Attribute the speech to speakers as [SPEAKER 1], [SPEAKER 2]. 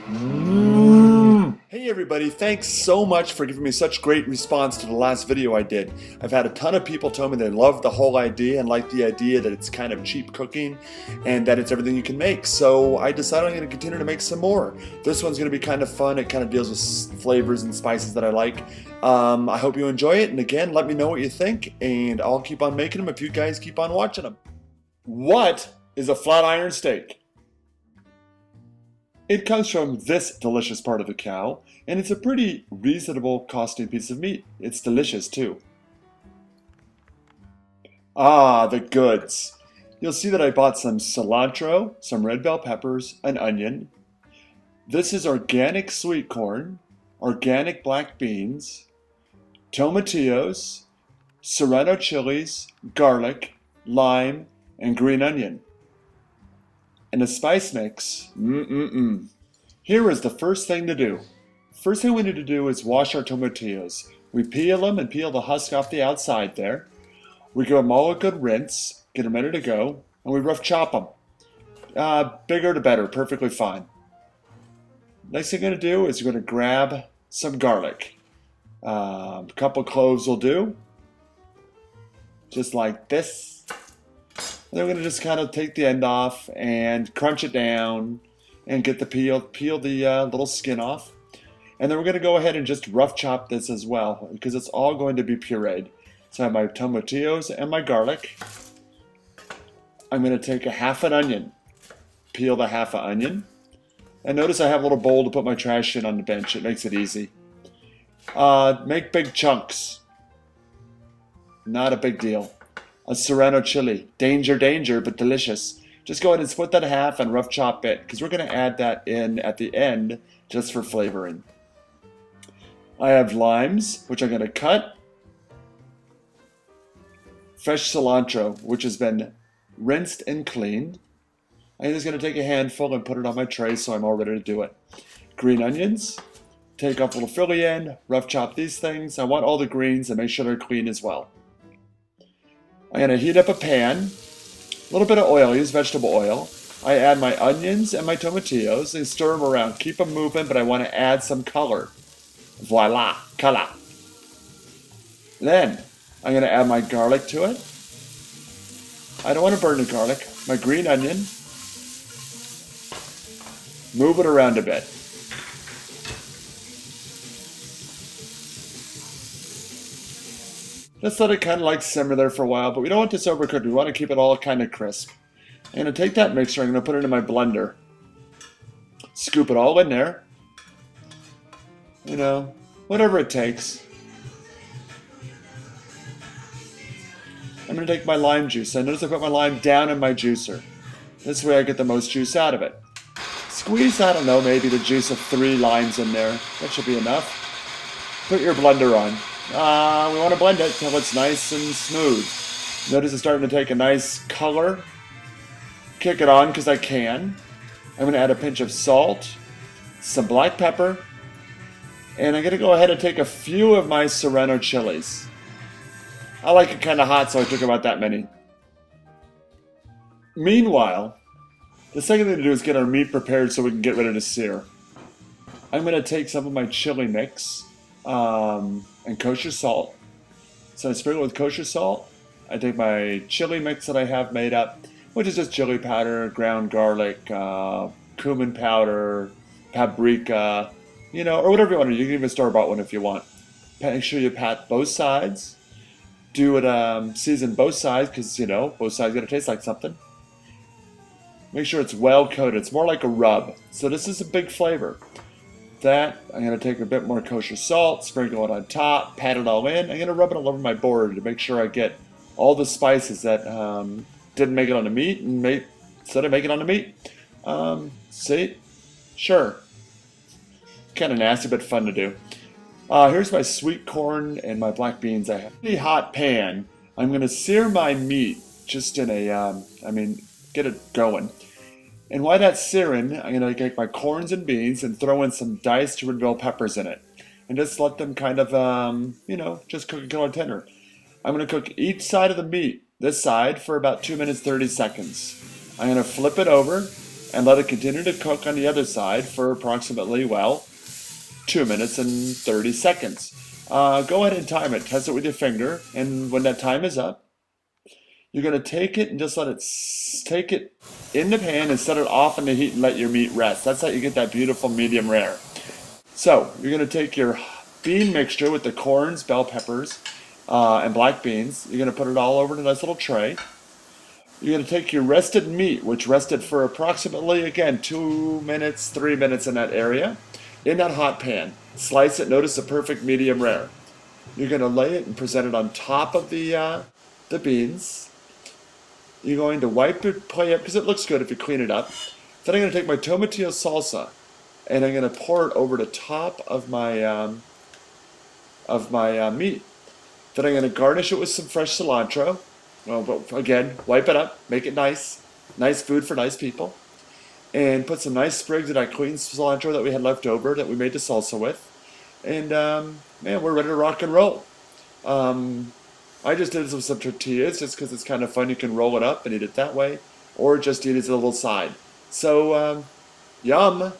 [SPEAKER 1] Hey everybody, thanks so much for giving me such great response to the last video I did. I've had a ton of people tell me they love the whole idea and like the idea that it's kind of cheap cooking and that it's everything you can make. So I decided I'm going to continue to make some more. This one's going to be kind of fun. It kind of deals with flavors and spices that I like. I hope you enjoy it, and again, let me know what you think, and I'll keep on making them if you guys keep on watching them. What is a flat iron steak? It comes from this delicious part of the cow, and it's a pretty reasonable costing piece of meat. It's delicious too. Ah, the goods. You'll see that I bought some cilantro, some red bell peppers, an onion. This is organic sweet corn, organic black beans, tomatillos, serrano chilies, garlic, lime, and green onion. And a spice mix. Here is the first thing to do. First thing we need to do is wash our tomatillos. We peel them and peel the husk off the outside there. We give them all a good rinse, get them ready to go, and we rough chop them. Bigger the better, perfectly fine. Next thing you're going to do is you're going to grab some garlic. A couple cloves will do. Just like this. And then we're going to just kind of take the end off and crunch it down and get the peel the little skin off. And then we're going to go ahead and just rough chop this as well because it's all going to be pureed. So I have my tomatillos and my garlic. I'm going to take a half an onion, peel the half an onion. And notice I have a little bowl to put my trash in on the bench. It makes it easy. Make big chunks. Not a big deal. A serrano chili. Danger, danger, but delicious. Just go ahead and split that in half and rough chop it because we're going to add that in at the end just for flavoring. I have limes, which I'm going to cut. Fresh cilantro, which has been rinsed and cleaned. I'm just going to take a handful and put it on my tray so I'm all ready to do it. Green onions. Take off a little fillet end, rough chop these things. I want all the greens and make sure they're clean as well. I'm going to heat up a pan, a little bit of oil, use vegetable oil. I add my onions and my tomatillos and stir them around. Keep them moving, but I want to add some color. Voila, color. Then I'm going to add my garlic to it. I don't want to burn the garlic. My green onion. Move it around a bit. Just let it kind of like simmer there for a while, but we don't want this overcooked. We want to keep it all kind of crisp. I'm going to take that mixture, I'm going to put it in my blender. Scoop it all in there. You know, whatever it takes. I'm going to take my lime juice. I notice I put my lime down in my juicer. This way I get the most juice out of it. Squeeze, I don't know, maybe the juice of 3 limes in there. That should be enough. Put your blender on. We want to blend it until it's nice and smooth. Notice it's starting to take a nice color. Kick it on because I can. I'm going to add a pinch of salt, some black pepper, and I'm going to go ahead and take a few of my serrano chilies. I like it kind of hot, so I took about that many. Meanwhile, the second thing to do is get our meat prepared so we can get ready to sear. I'm going to take some of my chili mix and kosher salt. So I sprinkle with kosher salt. I take my chili mix that I have made up, which is just chili powder, ground garlic, cumin powder, paprika, or whatever you want to do. You can even store-bought one if you want. Make sure you pat both sides. Do it, season both sides because, both sides got to taste like something. Make sure it's well coated. It's more like a rub. So this is a big flavor. That, I'm going to take a bit more kosher salt, sprinkle it on top, pat it all in. I'm going to rub it all over my board to make sure I get all the spices that didn't make it on the meat and instead of making it on the meat. See? Sure. Kind of nasty, but fun to do. Here's my sweet corn and my black beans. I have a pretty hot pan. I'm going to sear my meat just in a, get it going. And while that's searing, I'm going to take my corns and beans and throw in some diced red bell peppers in it. And just let them kind of, just cook until they're tender. I'm going to cook each side of the meat, this side, for about 2 minutes 30 seconds. I'm going to flip it over and let it continue to cook on the other side for approximately, well, 2 minutes and 30 seconds. Go ahead and time it. Test it with your finger, and when that time is up, you're going to take it and just let it take it in the pan and set it off in the heat and let your meat rest. That's how you get that beautiful medium rare. So you're going to take your bean mixture with the corns, bell peppers, and black beans. You're going to put it all over in a nice little tray. You're going to take your rested meat, which rested for approximately, again, 2 minutes, 3 minutes in that area, in that hot pan. Slice it. Notice the perfect medium rare. You're going to lay it and present it on top of the beans. You're going to wipe it, play up, because it looks good if you clean it up. Then I'm going to take my tomatillo salsa, and I'm going to pour it over the top of my meat. Then I'm going to garnish it with some fresh cilantro. Well, but again, wipe it up, make it nice. Nice food for nice people. And put some nice sprigs of that clean cilantro that we had left over that we made the salsa with. And, man, we're ready to rock and roll. I just did it with some tortillas just because it's kind of fun. You can roll it up and eat it that way, or just eat it as a little side. So, yum!